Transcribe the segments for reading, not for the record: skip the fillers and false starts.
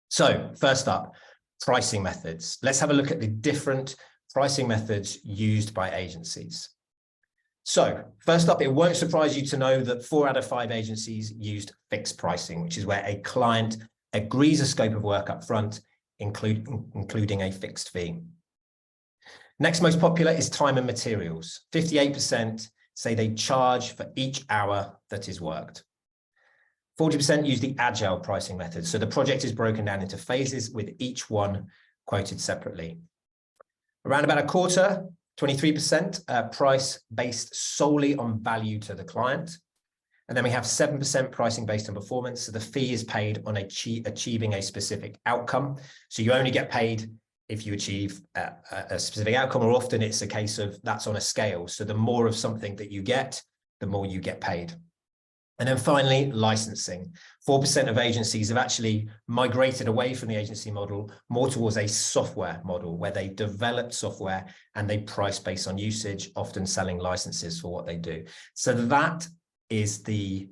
So first up, pricing methods. Let's have a look at the different pricing methods used by agencies. So first up, it won't surprise you to know that 4 out of 5 agencies used fixed pricing, which is where a client agrees a scope of work up front, including a fixed fee. Next most popular is time and materials. 58% say they charge for each hour that is worked. 40% use the agile pricing method. So the project is broken down into phases with each one quoted separately. Around about a quarter, 23% price based solely on value to the client. And then we have 7% pricing based on performance. So the fee is paid on achieving a specific outcome. So you only get paid if you achieve a specific outcome, or often it's a case of that's on a scale. So the more of something that you get, the more you get paid. And then finally, licensing. 4% of agencies have actually migrated away from the agency model more towards a software model where they develop software and they price based on usage, often selling licenses for what they do. So that is the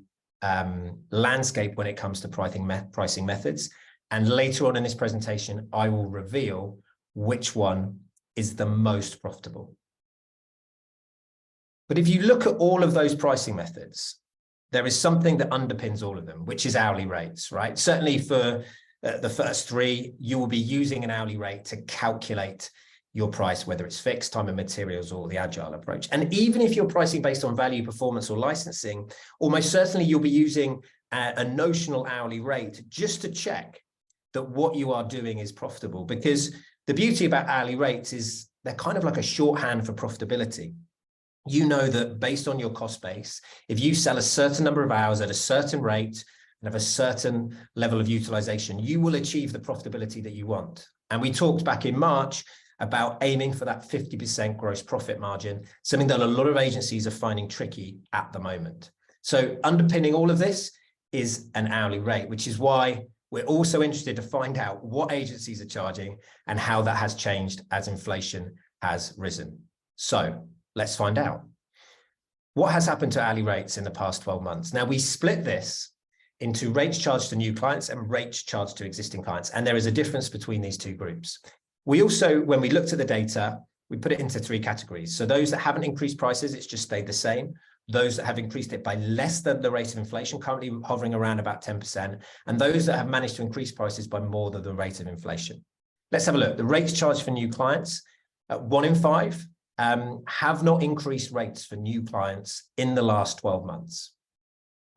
landscape when it comes to pricing methods. And later on in this presentation, I will reveal which one is the most profitable. But if you look at all of those pricing methods, there is something that underpins all of them, which is hourly rates, right? Certainly for the first 3, you will be using an hourly rate to calculate your price, whether it's fixed, time and materials, or the agile approach. And even if you're pricing based on value, performance, or licensing, almost certainly you'll be using a notional hourly rate just to check that what you are doing is profitable. Because the beauty about hourly rates is they're kind of like a shorthand for profitability. You know that based on your cost base, if you sell a certain number of hours at a certain rate and have a certain level of utilization, you will achieve the profitability that you want. And we talked back in March about aiming for that 50% gross profit margin, something that a lot of agencies are finding tricky at the moment. So underpinning all of this is an hourly rate, which is why we're also interested to find out what agencies are charging and how that has changed as inflation has risen. So let's find out. What has happened to hourly rates in the past 12 months? Now, we split this into rates charged to new clients and rates charged to existing clients. And there is a difference between these two groups. We also, when we looked at the data, we put it into 3 categories. So those that haven't increased prices, it's just stayed the same. Those that have increased it by less than the rate of inflation, currently hovering around about 10%. And those that have managed to increase prices by more than the rate of inflation. Let's have a look. The rates charged for new clients, 1 in 5 have not increased rates for new clients in the last 12 months.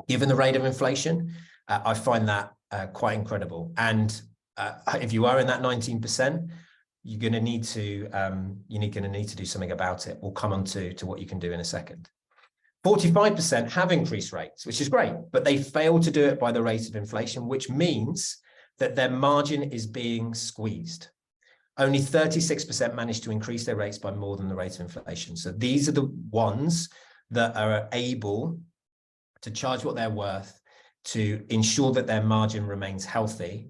Given the rate of inflation, I find that quite incredible. And if you are in that 19%, you're going to need to do something about it. We'll come on to what you can do in a second. 45% have increased rates, which is great, but they fail to do it by the rate of inflation, which means that their margin is being squeezed. Only 36% managed to increase their rates by more than the rate of inflation. So these are the ones that are able to charge what they're worth to ensure that their margin remains healthy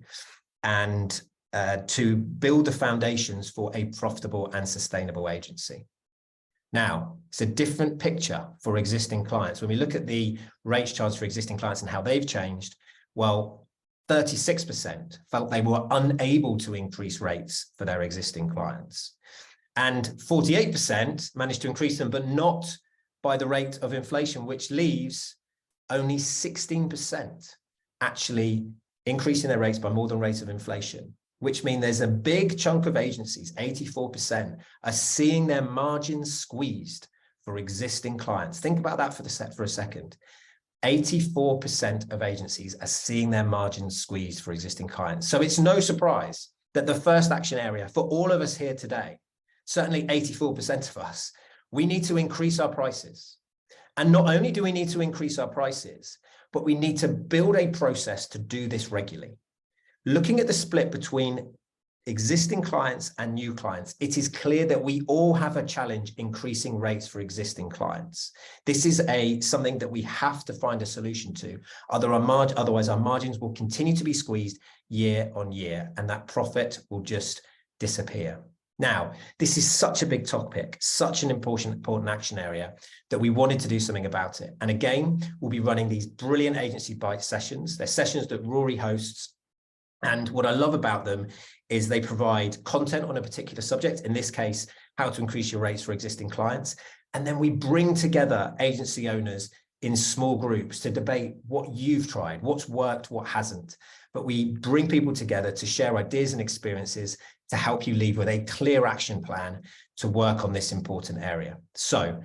and to build the foundations for a profitable and sustainable agency. Now, it's a different picture for existing clients. When we look at the rates charged for existing clients and how they've changed, well, 36% felt they were unable to increase rates for their existing clients. And 48% managed to increase them, but not by the rate of inflation, which leaves only 16% actually increasing their rates by more than rate of inflation, which means there's a big chunk of agencies, 84%, are seeing their margins squeezed for existing clients. Think about that for a second. 84% of agencies are seeing their margins squeezed for existing clients. So it's no surprise that the first action area for all of us here today, certainly 84% of us, we need to increase our prices. And not only do we need to increase our prices, but we need to build a process to do this regularly. Looking at the split between existing clients and new clients, it is clear that we all have a challenge increasing rates for existing clients. This is something that we have to find a solution to. Otherwise, our margins will continue to be squeezed year on year, and that profit will just disappear. Now, this is such a big topic, such an important action area that we wanted to do something about it. And again, we'll be running these brilliant agency bite sessions. They're sessions that Rory hosts And what I love about them is they provide content on a particular subject, in this case, how to increase your rates for existing clients. And then we bring together agency owners in small groups to debate what you've tried, what's worked, what hasn't. But we bring people together to share ideas and experiences to help you leave with a clear action plan to work on this important area. So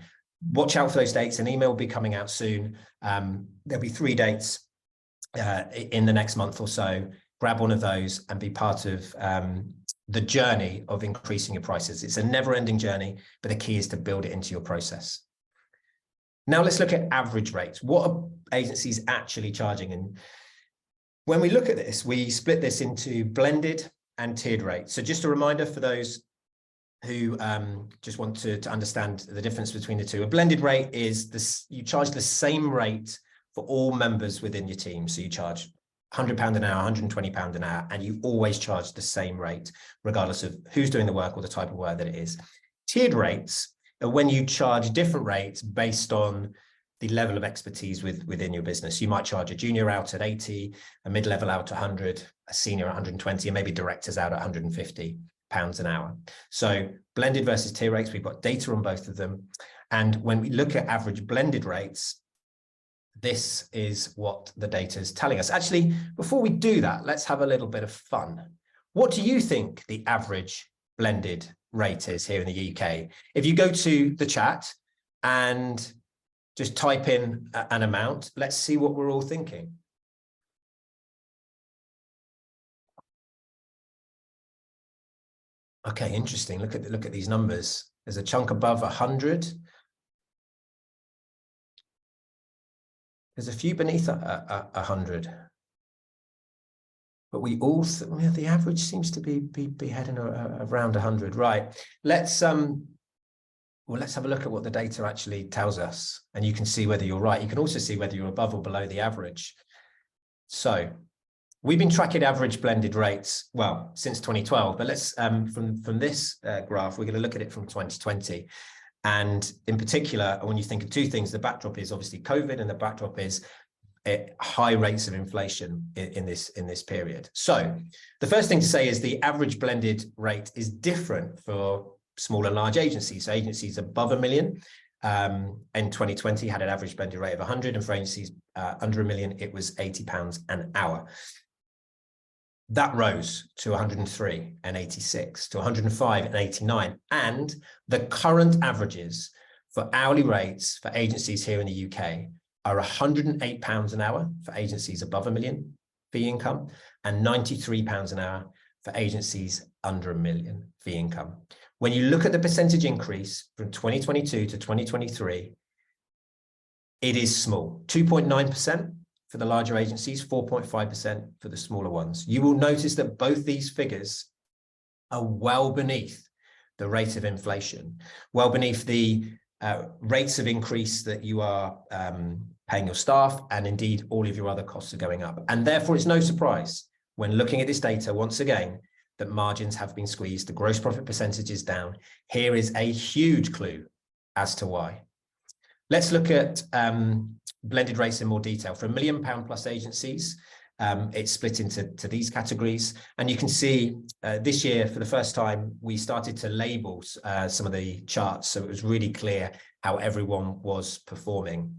watch out for those dates. An email will be coming out soon. There'll be 3 dates in the next month or so. Grab one of those and be part of the journey of increasing your prices. It's a never-ending journey, but the key is to build it into your process. Now let's look at average rates. What are agencies actually charging? And when we look at this, we split this into blended and tiered rates. So just a reminder for those who just want to understand the difference between the two. A blended rate is this: you charge the same rate for all members within your team. So you charge £100 an hour, £120 an hour, and you always charge the same rate, regardless of who's doing the work or the type of work that it is. Tiered rates are when you charge different rates based on the level of expertise within your business. You might charge a junior out at 80, a mid-level out at 100, a senior at 120, and maybe directors out at £150 an hour. So blended versus tier rates, we've got data on both of them. And when we look at average blended rates, this is what the data is telling us. Actually, before we do that, let's have a little bit of fun. What do you think the average blended rate is here in the UK? If you go to the chat and just type in an amount, let's see what we're all thinking. Okay, interesting. Look at these numbers. There's a chunk above 100. There's a few beneath 100. But we all, the average seems to be heading around 100. Right. Let's have a look at what the data actually tells us, and you can see whether you're right. You can also see whether you're above or below the average. So we've been tracking average blended rates, well, since 2012, but let's from this graph, we're going to look at it from 2020. And in particular, when you think of two things, the backdrop is obviously COVID, and the backdrop is high rates of inflation in this period. So the first thing to say is the average blended rate is different for small and large agencies. So agencies above $1 million in 2020 had an average blended rate of 100, and for agencies under $1 million, it was £80 an hour. That rose to 103 and 86, to 105 and 89. And the current averages for hourly rates for agencies here in the UK are £108 an hour for agencies above $1 million fee income, and £93 an hour for agencies under $1 million fee income. When you look at the percentage increase from 2022 to 2023, it is small, 2.9%. for the larger agencies, 4.5% for the smaller ones. You will notice that both these figures are well beneath the rate of inflation, well beneath the rates of increase that you are paying your staff, and indeed all of your other costs are going up. And therefore it's no surprise when looking at this data once again that margins have been squeezed, the gross profit percentage is down. Here is a huge clue as to why. Let's look at blended rates in more detail. For £1 million plus agencies, it's split into these categories. And you can see this year, for the first time, we started to label some of the charts. So it was really clear how everyone was performing.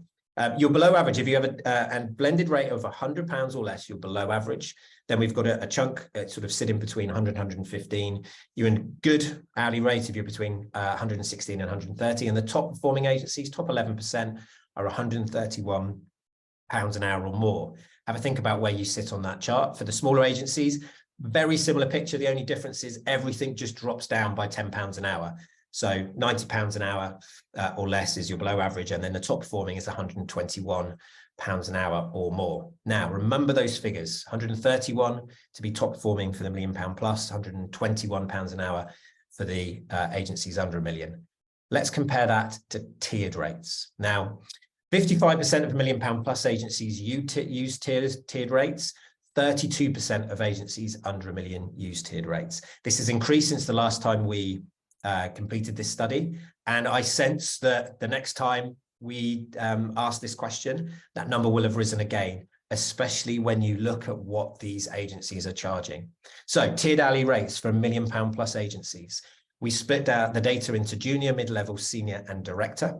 You're below average. If you have a blended rate of £100 or less, you're below average. Then we've got a chunk sort of sitting between 100 and 115. You're in good hourly rate if you're between 116 and 130. And the top performing agencies, top 11%, are £131 an hour or more. Have a think about where you sit on that chart. For the smaller agencies, very similar picture. The only difference is everything just drops down by £10 an hour. So £90 an hour or less is your below average, and then the top performing is £121 an hour or more. Now, remember those figures: 131 to be top performing for the £1 million plus, £121 an hour for the agencies under $1 million. Let's compare that to tiered rates. Now, 55% of £1 million plus agencies use tiered rates. 32% of agencies under $1 million use tiered rates. This has increased since the last time we completed this study, and I sense that the next time we ask this question, that number will have risen again. especially when you look at what these agencies are charging. So tiered hourly rates for £1 million plus agencies. We split out the data into junior, mid-level, senior, and director.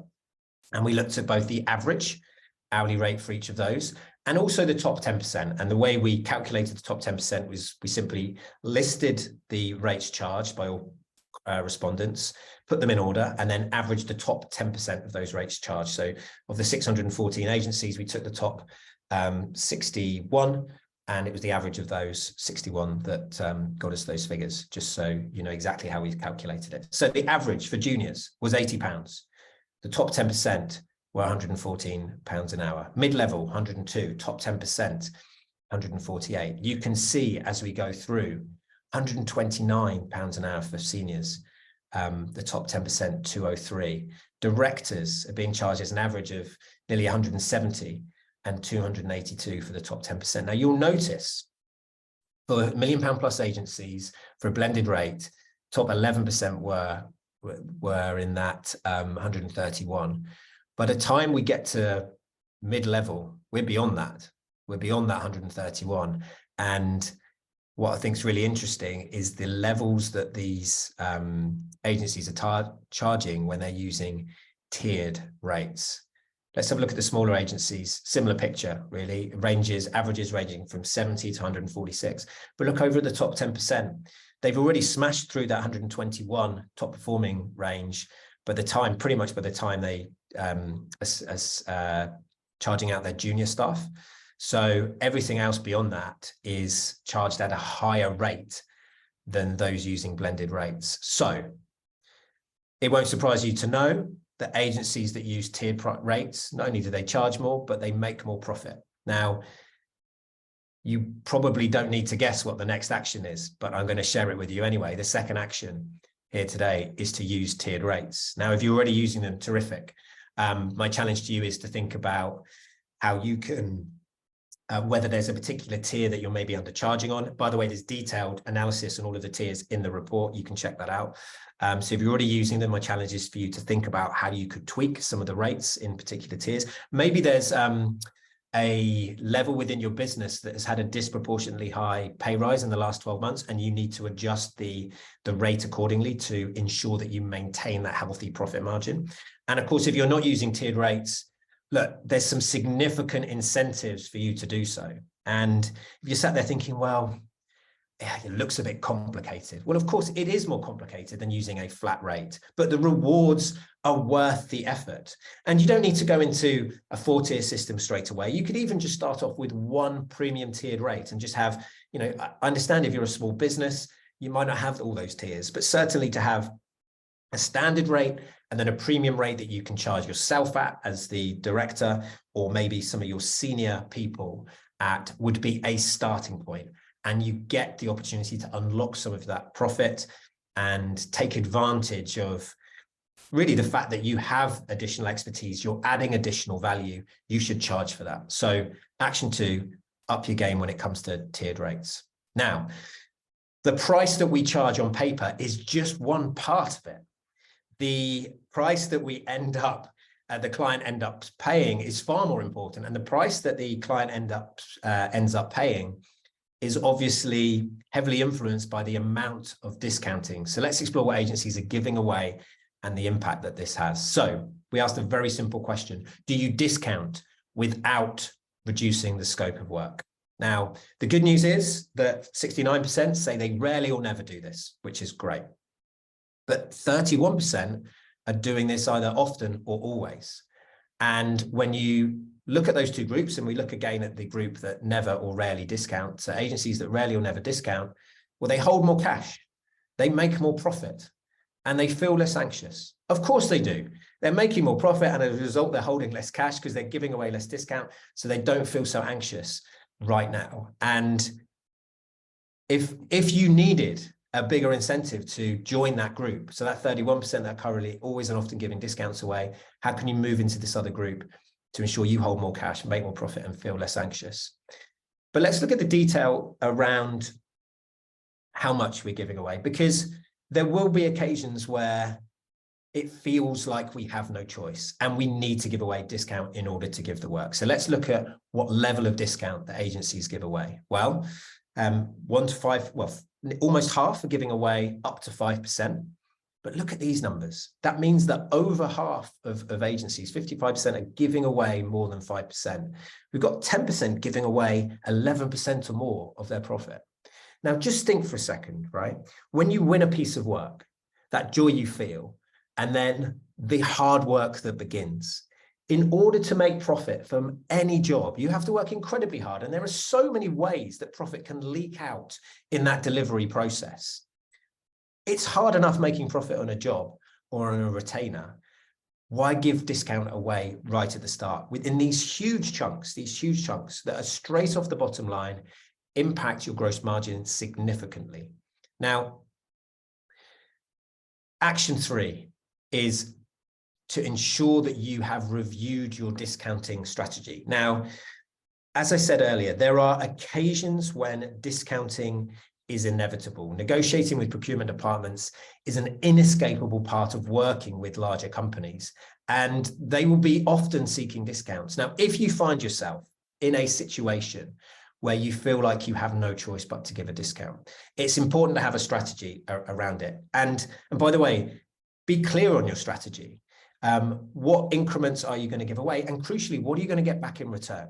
And we looked at both the average hourly rate for each of those and also the top 10%. And the way we calculated the top 10% was we simply listed the rates charged by all respondents, put them in order, and then averaged the top 10% of those rates charged. So of the 614 agencies, we took the top 61, and it was the average of those 61 that got us those figures, just so you know exactly how we calculated it. So the average for juniors was £80. The top 10% were £114 an hour. Mid-level, 102. Top 10%, 148. You can see as we go through, £129 an hour for seniors. The top 10%, 203. Directors are being charged as an average of nearly 170 and 282 for the top 10%. Now you'll notice for £1 million plus agencies for a blended rate, top 11% were in that 131. By the time we get to mid-level, we're beyond that. We're beyond that 131. And what I think is really interesting is the levels that these agencies are charging when they're using tiered rates. Let's have a look at the smaller agencies. Similar picture, really. Averages ranging from 70 to 146. But look over at the top 10%. They've already smashed through that 121 top performing range pretty much by the time they charging out their junior staff. So everything else beyond that is charged at a higher rate than those using blended rates. So it won't surprise you to know that agencies that use tiered rates, not only do they charge more, but they make more profit. Now, you probably don't need to guess what the next action is, but I'm going to share it with you anyway. The second action here today is to use tiered rates. Now, if you're already using them, terrific. My challenge to you is to think about how you can whether there's a particular tier that you're maybe undercharging on. By the way, there's detailed analysis on all of the tiers in the report. You can check that out. So if you're already using them, my challenge is for you to think about how you could tweak some of the rates in particular tiers. Maybe there's a level within your business that has had a disproportionately high pay rise in the last 12 months, and you need to adjust the rate accordingly to ensure that you maintain that healthy profit margin. And of course, if you're not using tiered rates, look, there's some significant incentives for you to do so. And if you're sat there thinking, well, yeah, it looks a bit complicated. Well, of course, it is more complicated than using a flat rate, but the rewards are worth the effort. And you don't need to go into a 4-tier system straight away. You could even just start off with one premium tiered rate and just have, I understand if you're a small business, you might not have all those tiers, but certainly to have a standard rate and then a premium rate that you can charge yourself at as the director, or maybe some of your senior people at, would be a starting point. And you get the opportunity to unlock some of that profit and take advantage of really the fact that you have additional expertise, you're adding additional value, you should charge for that. So action 2, up your game when it comes to tiered rates. Now, the price that we charge on paper is just one part of it. The price that we the client ends up paying is far more important. And the price that the client ends up paying is obviously heavily influenced by the amount of discounting. So let's explore what agencies are giving away and the impact that this has. So we asked a very simple question. Do you discount without reducing the scope of work? Now, the good news is that 69% say they rarely or never do this, which is great. But 31% are doing this either often or always. And when you look at those two groups, and we look again at the group that never or rarely discount, so agencies that rarely or never discount, well, they hold more cash, they make more profit, and they feel less anxious. Of course they do. They're making more profit, and as a result, they're holding less cash because they're giving away less discount, so they don't feel so anxious right now. And if you needed a bigger incentive to join that group, so that 31% that are currently always and often giving discounts away, how can you move into this other group to ensure you hold more cash, make more profit, and feel less anxious? But let's look at the detail around how much we're giving away, because there will be occasions where it feels like we have no choice and we need to give away discount in order to give the work. So let's look at what level of discount the agencies give away. Well, 1 to 5, well, almost half are giving away up to 5%. But look at these numbers. That means that over half of agencies, 55%, are giving away more than 5%. We've got 10% giving away 11% or more of their profit. Now, just think for a second, right? When you win a piece of work, that joy you feel, and then the hard work that begins. In order to make profit from any job, you have to work incredibly hard. And there are so many ways that profit can leak out in that delivery process. It's hard enough making profit on a job or on a retainer. Why give discount away right at the start? Within these huge chunks that are straight off the bottom line, impact your gross margin significantly. Now, action 3 is to ensure that you have reviewed your discounting strategy. Now, as I said earlier, there are occasions when discounting is inevitable. Negotiating with procurement departments is an inescapable part of working with larger companies, and they will be often seeking discounts. Now, if you find yourself in a situation where you feel like you have no choice but to give a discount, it's important to have a strategy around it. And by the way, be clear on your strategy. What increments are you going to give away? And crucially, what are you going to get back in return?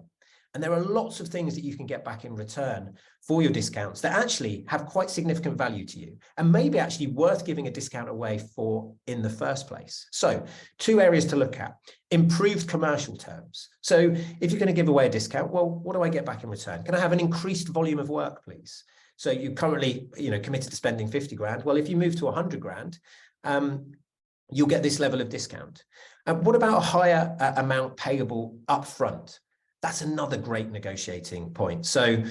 And there are lots of things that you can get back in return for your discounts that actually have quite significant value to you and maybe actually worth giving a discount away for in the first place. So 2 areas to look at: improved commercial terms. So if you're going to give away a discount, well, what do I get back in return? Can I have an increased volume of work, please? So you currently, committed to spending 50 grand. Well, if you move to 100 grand, you'll get this level of discount. What about a higher amount payable upfront? That's another great negotiating point. So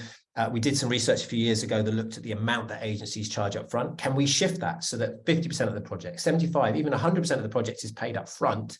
we did some research a few years ago that looked at the amount that agencies charge up front. Can we shift that so that 50% of the project, 75, even 100% of the project is paid up front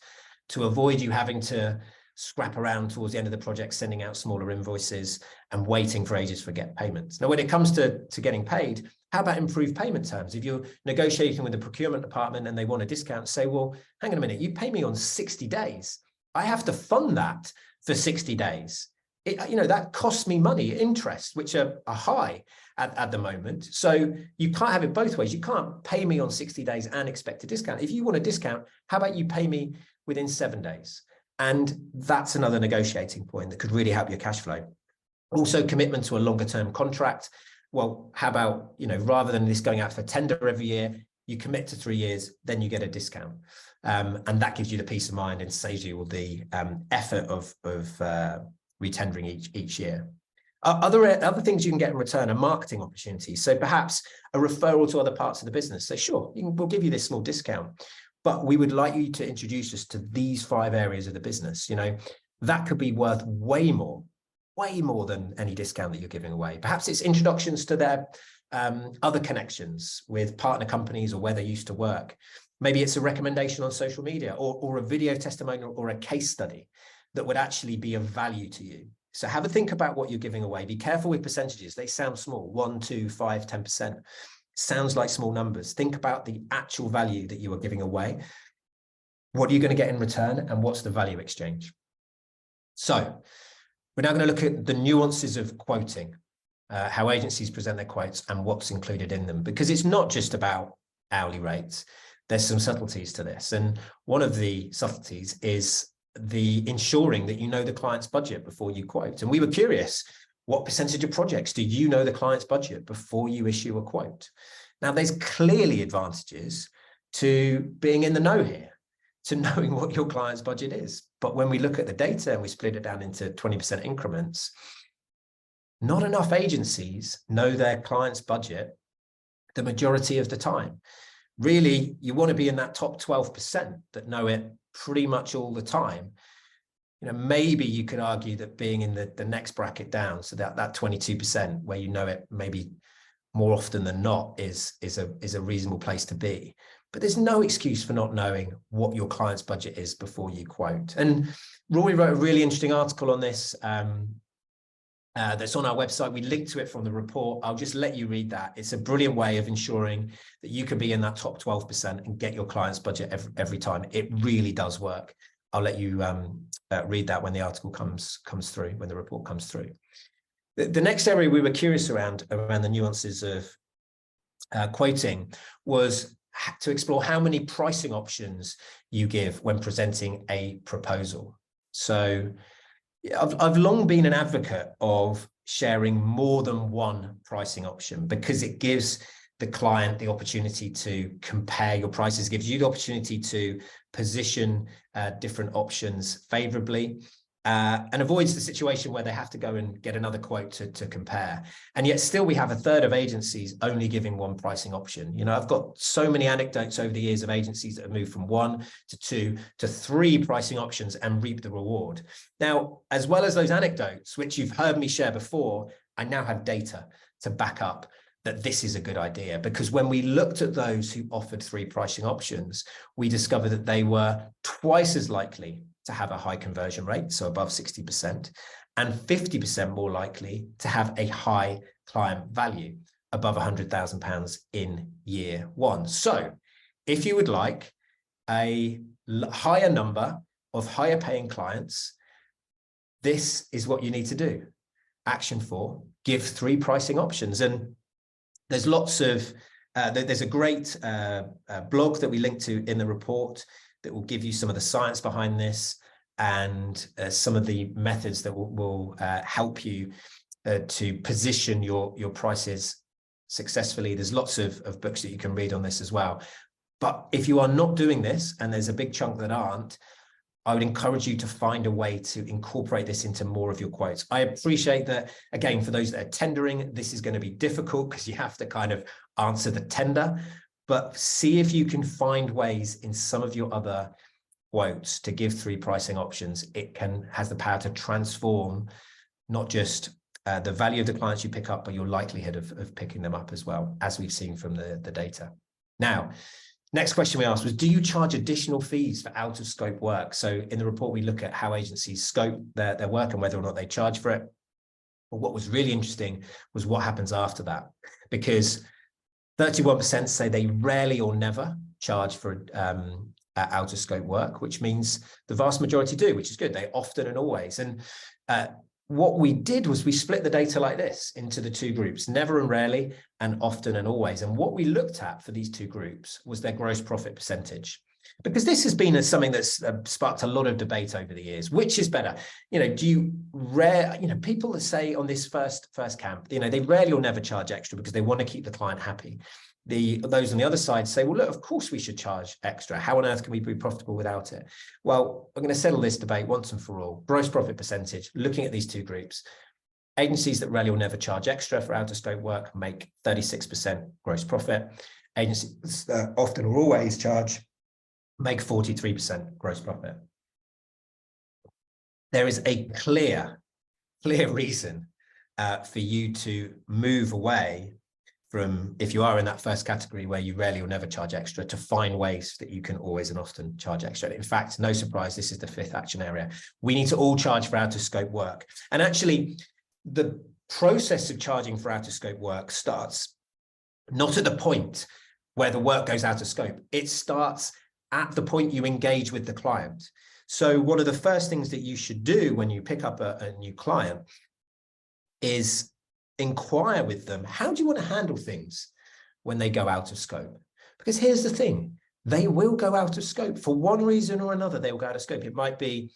to avoid you having to scrap around towards the end of the project, sending out smaller invoices and waiting for ages for get payments? Now, when it comes to getting paid, how about improved payment terms? If you're negotiating with the procurement department and they want a discount, say, well, hang on a minute, you pay me on 60 days. I have to fund that for 60 days. That costs me money, interest, which are high at the moment. So you can't have it both ways. You can't pay me on 60 days and expect a discount. If you want a discount, how about you pay me within 7 days? And that's another negotiating point that could really help your cash flow. Also, commitment to a longer term contract. Well, how about, rather than this going out for tender every year, you commit to 3 years, then you get a discount. And that gives you the peace of mind and saves you all the effort of retendering each year. Other things you can get in return are marketing opportunities. So perhaps a referral to other parts of the business. So sure, we'll give you this small discount, but we would like you to introduce us to these 5 areas of the business. That could be worth way more than any discount that you're giving away. Perhaps it's introductions to their other connections with partner companies or where they used to work. Maybe it's a recommendation on social media or a video testimonial or a case study that would actually be of value to you. So have a think about what you're giving away. Be careful with percentages. They sound small, 1, 2, 5, 10%. Sounds like small numbers. Think about the actual value that you are giving away. What are you going to get in return and what's the value exchange? So we're now going to look at the nuances of quoting, how agencies present their quotes and what's included in them, because it's not just about hourly rates. There's some subtleties to this. And one of the subtleties is the ensuring that you know the client's budget before you quote. And we were curious, what percentage of projects do you know the client's budget before you issue a quote? Now, there's clearly advantages to being in the know here, to knowing what your client's budget is. But when we look at the data and we split it down into 20% increments, not enough agencies know their client's budget the majority of the time. Really, you want to be in that top 12% that know it pretty much all the time. Maybe you could argue that being in the next bracket down, so that 22% where you know it maybe more often than not is a reasonable place to be. But there's no excuse for not knowing what your client's budget is before you quote. And Rory wrote a really interesting article on this that's on our website. We link to it from the report. I'll just let you read that. It's a brilliant way of ensuring that you can be in that top 12% and get your client's budget every time. It really does work. I'll let you read that when the article comes through, when the report comes through. The next area we were curious around the nuances of quoting was to explore how many pricing options you give when presenting a proposal. So I've long been an advocate of sharing more than one pricing option because it gives the client the opportunity to compare your prices, gives you the opportunity to position different options favorably, and avoids the situation where they have to go and get another quote to compare. And yet still we have a third of agencies only giving one pricing option. You know, I've got so many anecdotes over the years of agencies that have moved from 1 to 2 to 3 pricing options and reap the reward. Now, as well as those anecdotes, which you've heard me share before, I now have data to back up that this is a good idea, because when we looked at those who offered 3 pricing options, we discovered that they were twice as likely to have a high conversion rate, so above 60%, and 50% more likely to have a high client value, above £100,000 in year 1. So if you would like a higher number of higher paying clients, this is what you need to do. Action 4, give 3 pricing options. And there's lots of, there's a great blog that we link to in the report that will give you some of the science behind this and some of the methods that will help you to position your prices successfully. There's lots of books that you can read on this as well. But if you are not doing this, and there's a big chunk that aren't, I would encourage you to find a way to incorporate this into more of your quotes. I appreciate that, again, for those that are tendering, this is going to be difficult because you have to kind of answer the tender, but see if you can find ways in some of your other quotes to give 3 pricing options. It has the power to transform not just the value of the clients you pick up, but your likelihood of picking them up as well, as we've seen from the data. Now, next question we asked was, do you charge additional fees for out of scope work? So in the report, we look at how agencies scope their work and whether or not they charge for it. But what was really interesting was what happens after that, because 31% say they rarely or never charge for out of scope work, which means the vast majority do, which is good. They often and always. And what we did was we split the data like this into the 2 groups, never and rarely, and often and always. And what we looked at for these 2 groups was their gross profit percentage, because this has been something that's sparked a lot of debate over the years. Which is better? You know, people that say on this first camp, you know, they rarely or never charge extra because they want to keep the client happy. Those on the other side say, well, look, of course we should charge extra. How on earth can we be profitable without it? Well, I'm going to settle this debate once and for all. Gross profit percentage, looking at these 2 groups, agencies that rarely or never charge extra for out of scope work make 36% gross profit. Agencies that often or always charge make 43% gross profit. There is a clear reason for you to move away from, if you are in that first category where you rarely or never charge extra, to find ways that you can always and often charge extra. In fact, no surprise, this is the 5th action area. We need to all charge for out of scope work. And actually, the process of charging for out of scope work starts not at the point where the work goes out of scope. It starts at the point you engage with the client. So one of the first things that you should do when you pick up a new client is inquire with them, how do you want to handle things when they go out of scope? Because here's the thing, they will go out of scope for one reason or another. They will go out of scope. It might be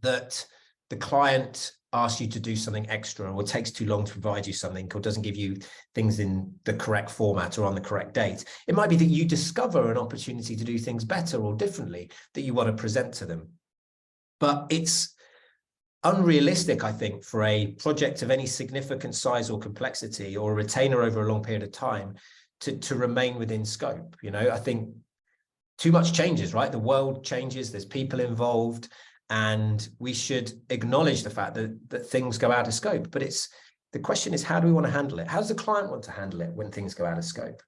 that the client asks you to do something extra, or takes too long to provide you something, or doesn't give you things in the correct format or on the correct date. It might be that you discover an opportunity to do things better or differently that you want to present to them. But it's unrealistic, I think, for a project of any significant size or complexity, or a retainer over a long period of time, to remain within scope. You know, I think too much changes, right? The world changes, there's people involved, and we should acknowledge the fact that things go out of scope. But the question is, how do we want to handle it? How does the client want to handle it when things go out of scope?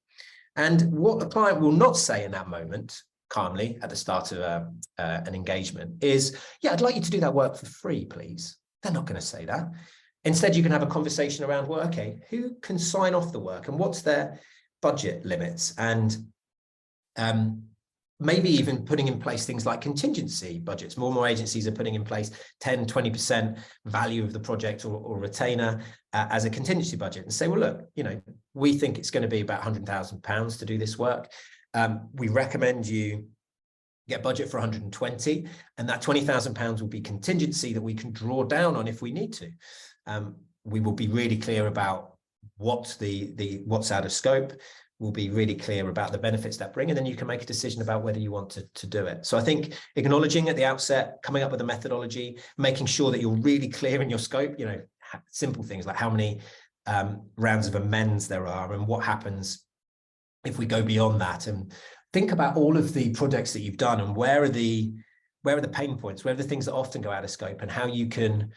And what the client will not say in that moment, calmly at the start of an engagement, is, yeah, I'd like you to do that work for free, please. They're not going to say that. Instead, you can have a conversation around, well, okay, who can sign off the work and what's their budget limits? And maybe even putting in place things like contingency budgets. More and more agencies are putting in place 10, 20% value of the project or retainer as a contingency budget, and say, well, look, you know, we think it's going to be about £100,000 to do this work. We recommend you get budget for 120, and that £20,000 will be contingency that we can draw down on if we need to. We will be really clear about what's out of scope. We'll be really clear about the benefits that bring, and then you can make a decision about whether you want to do it. So I think acknowledging at the outset, coming up with a methodology, making sure that you're really clear in your scope, you know, simple things like how many rounds of amends there are and what happens if we go beyond that, and think about all of the projects that you've done and where are the pain points, where are the things that often go out of scope, and how you can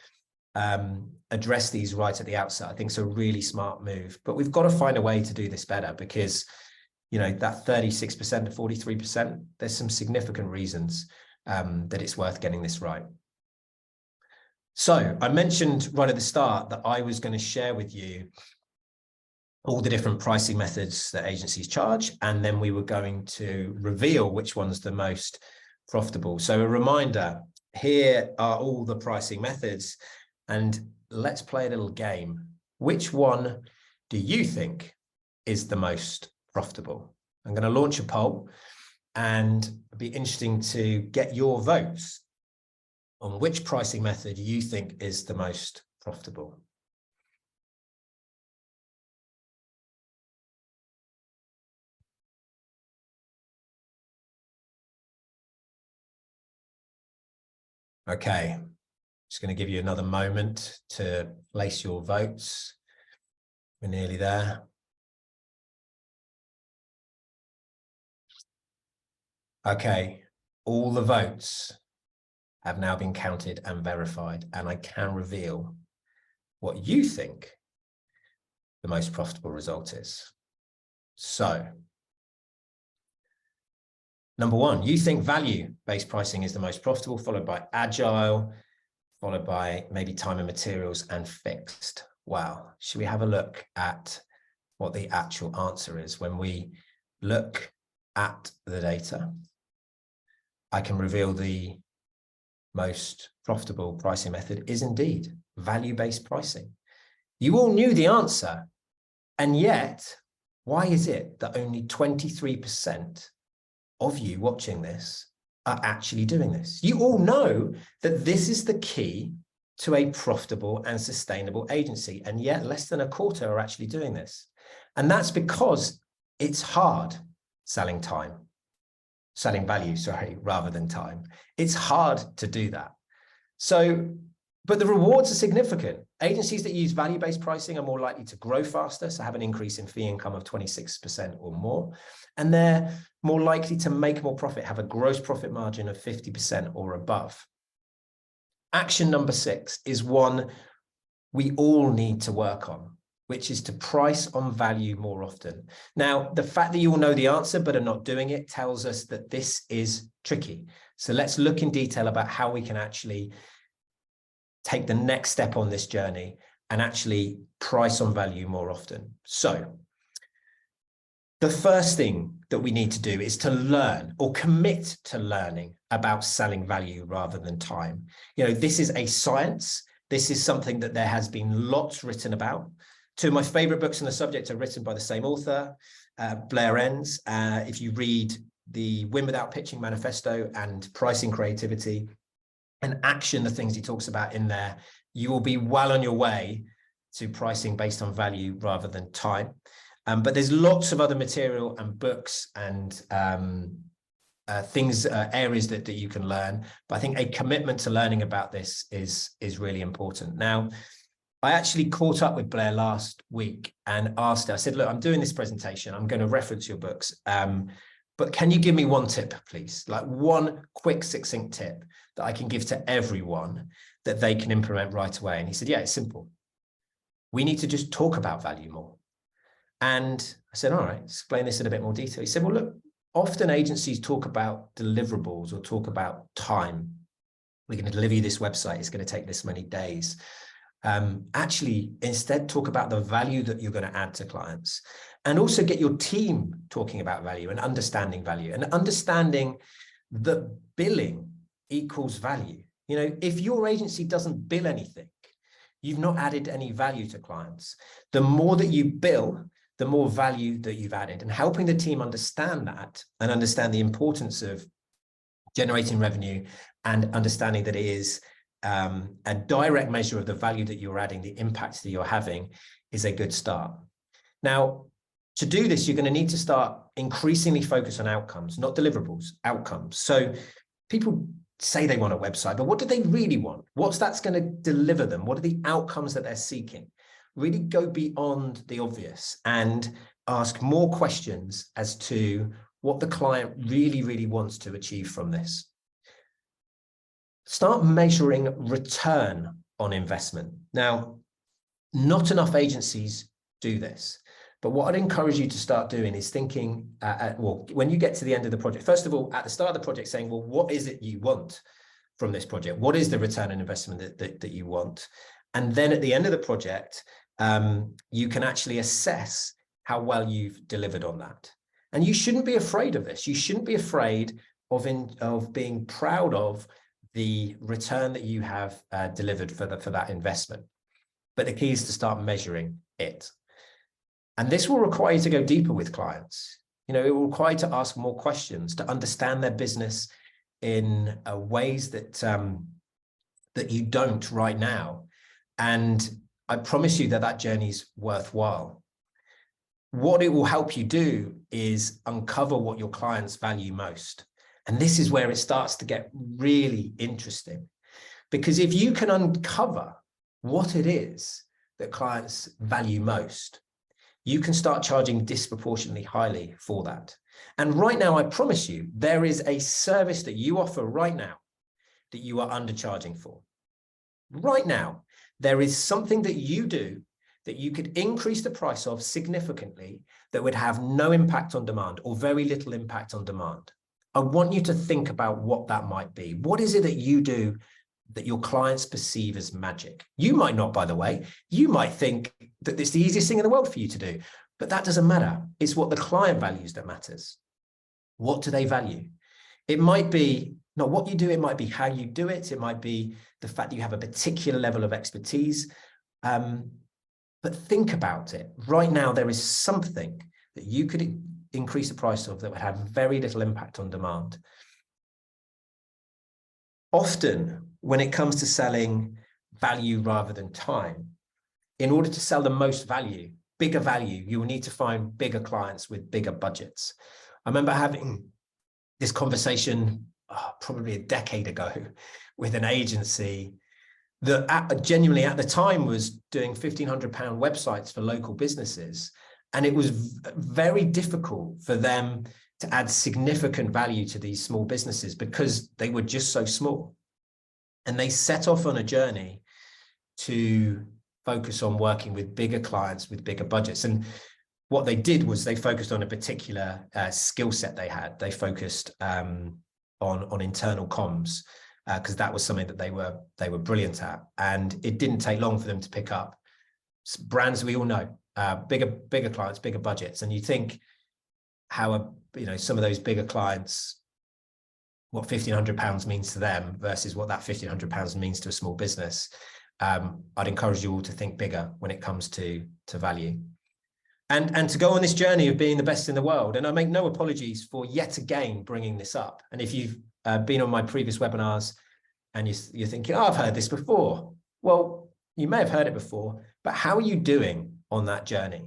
address these right at the outset. I think it's a really smart move, but we've got to find a way to do this better, because, you know, that 36% to 43%, there's some significant reasons that it's worth getting this right. So I mentioned right at the start that I was going to share with you all the different pricing methods that agencies charge, and then we were going to reveal which one's the most profitable. So a reminder, here are all the pricing methods, and let's play a little game. Which one do you think is the most profitable? I'm going to launch a poll, and it'd be interesting to get your votes on which pricing method you think is the most profitable. Okay, just going to give you another moment to place your votes. We're nearly there. Okay, all the votes have now been counted and verified, and I can reveal what you think the most profitable result is. So, number one, you think value-based pricing is the most profitable, followed by agile, followed by maybe time and materials, and fixed. Wow. Should we have a look at what the actual answer is? When we look at the data, I can reveal the most profitable pricing method is indeed value-based pricing. You all knew the answer, and yet, why is it that only 23% of you watching this are actually doing this? You all know that this is the key to a profitable and sustainable agency, and yet less than a quarter are actually doing this. And that's because it's hard selling value, rather than time. It's hard to do that. So, but the rewards are significant. Agencies that use value-based pricing are more likely to grow faster, so have an increase in fee income of 26% or more. And they're more likely to make more profit, have a gross profit margin of 50% or above. Action number 6 is one we all need to work on, which is to price on value more often. Now, the fact that you all know the answer but are not doing it tells us that this is tricky. So let's look in detail about how we can actually take the next step on this journey and actually price on value more often. So the first thing that we need to do is to learn or commit to learning about selling value rather than time. You know, this is a science. This is something that there has been lots written about. Two of my favorite books on the subject are written by the same author, Blair Enns. If you read the Win Without Pitching Manifesto and Pricing Creativity and Action, the things he talks about in there, you will be well on your way to pricing based on value rather than time. But there's lots of other material and books and areas that you can learn. But I think a commitment to learning about this is really important. Now, I actually caught up with Blair last week and asked her, I said, look, I'm doing this presentation. I'm going to reference your books. But can you give me one tip, please? Like one quick, succinct tip that I can give to everyone that they can implement right away. And he said, yeah, it's simple. We need to just talk about value more. And I said, all right, explain this in a bit more detail. He said, well, look, often agencies talk about deliverables or talk about time. We're going to deliver you this website. It's going to take this many days. Actually instead talk about the value that you're going to add to clients, and also get your team talking about value and understanding that billing equals value. You know, if your agency doesn't bill anything, you've not added any value to clients. The more that you bill, the more value that you've added, and helping the team understand that and understand the importance of generating revenue and understanding that it is a direct measure of the value that you're adding, the impact that you're having, is a good start. Now, to do this, you're going to need to start increasingly focus on outcomes, not deliverables, outcomes. So people say they want a website, but what do they really want? What's that's going to deliver them? What are the outcomes that they're seeking? Really go beyond the obvious and ask more questions as to what the client really, really wants to achieve from this. Start measuring return on investment. Now, not enough agencies do this, but what I'd encourage you to start doing is thinking, well, when you get to the end of the project, first of all, at the start of the project, saying, well, what is it you want from this project? What is the return on investment that you want? And then at the end of the project, you can actually assess how well you've delivered on that. And you shouldn't be afraid of this. You shouldn't be afraid of being proud of the return that you have delivered for that investment. But the key is to start measuring it. And this will require you to go deeper with clients. You know, it will require you to ask more questions, to understand their business in ways that that you don't right now. And I promise you that that journey is worthwhile. What it will help you do is uncover what your clients value most. And this is where it starts to get really interesting, because if you can uncover what it is that clients value most, you can start charging disproportionately highly for that. And right now, I promise you, there is a service that you offer right now that you are undercharging for. Right now, there is something that you do that you could increase the price of significantly that would have no impact on demand or very little impact on demand. I want you to think about what that might be. What is it that you do that your clients perceive as magic? You might not, by the way. You might think that it's the easiest thing in the world for you to do, but that doesn't matter. It's what the client values that matters. What do they value? It might be not what you do, it might be how you do it. It might be the fact that you have a particular level of expertise. But think about it. Right now, there is something that you could increase the price of that would have very little impact on demand. Often, when it comes to selling value rather than time, in order to sell the most value, bigger value, you will need to find bigger clients with bigger budgets. I remember having this conversation probably a decade ago with an agency that genuinely at the time was doing £1,500 websites for local businesses. And it was very difficult for them to add significant value to these small businesses because they were just so small. And they set off on a journey to focus on working with bigger clients with bigger budgets. And what they did was they focused on a particular skill set they had. They focused on internal comms because that was something that they were brilliant at. And it didn't take long for them to pick up brands we all know, bigger clients, bigger budgets. And you think how some of those bigger clients, what £1,500 means to them versus what that £1,500 means to a small business. I'd encourage you all to think bigger when it comes to value. And to go on this journey of being the best in the world. And I make no apologies for yet again bringing this up. And if you've been on my previous webinars and you're thinking, oh, I've heard this before. Well, you may have heard it before, but how are you doing on that journey?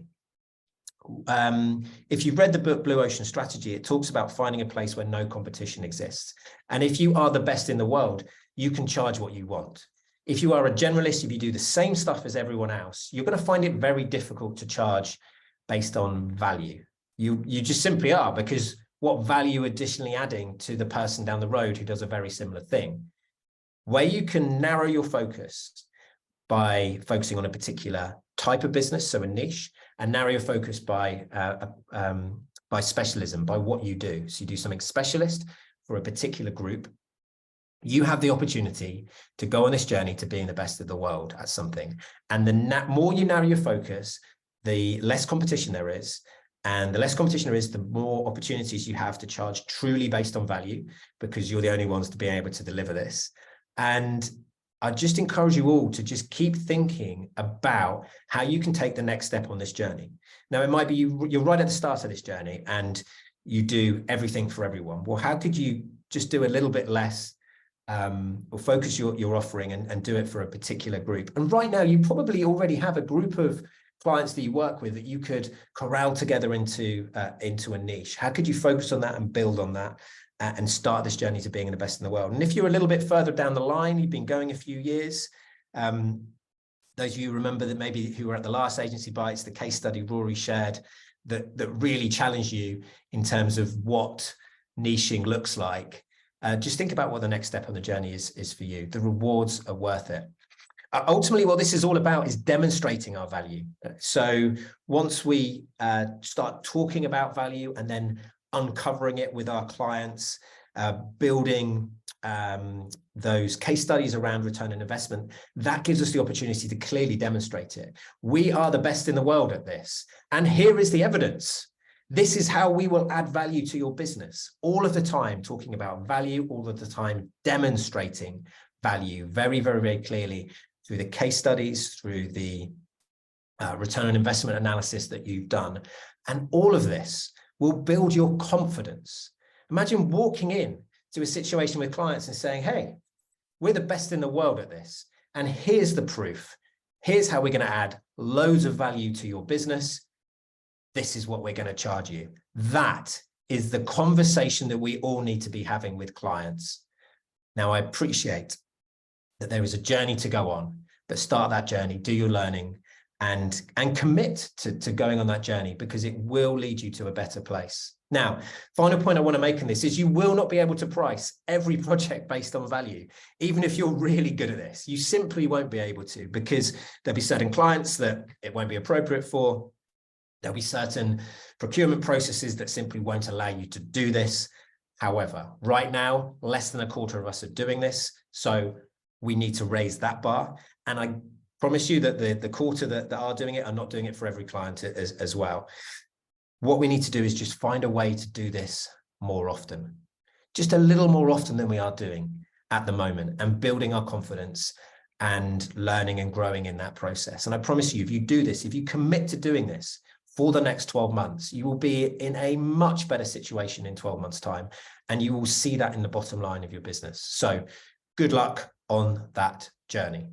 If you've read the book Blue Ocean Strategy, it talks about finding a place where no competition exists. And if you are the best in the world, you can charge what you want. If you are a generalist, if you do the same stuff as everyone else, you're going to find it very difficult to charge based on value. You just simply are, because what value additionally adding to the person down the road who does a very similar thing? Where you can narrow your focus by focusing on a particular type of business, so a niche, and narrow your focus by specialism, by what you do. So you do something specialist for a particular group, You have the opportunity to go on this journey to being the best of the world at something. And the more you narrow your focus, the less competition there is. And the less competition there is, the more opportunities you have to charge truly based on value, because you're the only ones to be able to deliver this. And I just encourage you all to just keep thinking about how you can take the next step on this journey. Now, it might be you're right at the start of this journey and you do everything for everyone. Well, how could you just do a little bit less, or focus your offering and do it for a particular group? And right now, you probably already have a group of clients that you work with that you could corral together into a niche. How could you focus on that and build on that and start this journey to being the best in the world? And if you're a little bit further down the line, you've been going a few years, those of you remember that maybe who were at the last Agency Bites, the case study Rory shared that really challenged you in terms of what niching looks like. Just think about what the next step on the journey is for you. The rewards are worth it. Ultimately, what this is all about is demonstrating our value. So once we start talking about value and then uncovering it with our clients, building those case studies around return on investment, that gives us the opportunity to clearly demonstrate it. We are the best in the world at this. And here is the evidence. This is how we will add value to your business. All of the time talking about value, all of the time demonstrating value very, very, very clearly through the case studies, through the return on investment analysis that you've done. And all of this will build your confidence. Imagine walking in to a situation with clients and saying, hey, we're the best in the world at this. And here's the proof. Here's how we're going to add loads of value to your business. This is what we're going to charge you. That is the conversation that we all need to be having with clients. Now, I appreciate that there is a journey to go on, but start that journey, do your learning, and commit to going on that journey, because it will lead you to a better place. Now, final point I want to make on this is you will not be able to price every project based on value. Even if you're really good at this, you simply won't be able to, because there'll be certain clients that it won't be appropriate for. There'll be certain procurement processes that simply won't allow you to do this. However, right now, less than a quarter of us are doing this. So we need to raise that bar. And I promise you that the quarter that are doing it are not doing it for every client as well. What we need to do is just find a way to do this more often, just a little more often than we are doing at the moment, and building our confidence and learning and growing in that process. And I promise you, if you do this, if you commit to doing this for the next 12 months, you will be in a much better situation in 12 months' time, and you will see that in the bottom line of your business. So good luck on that journey.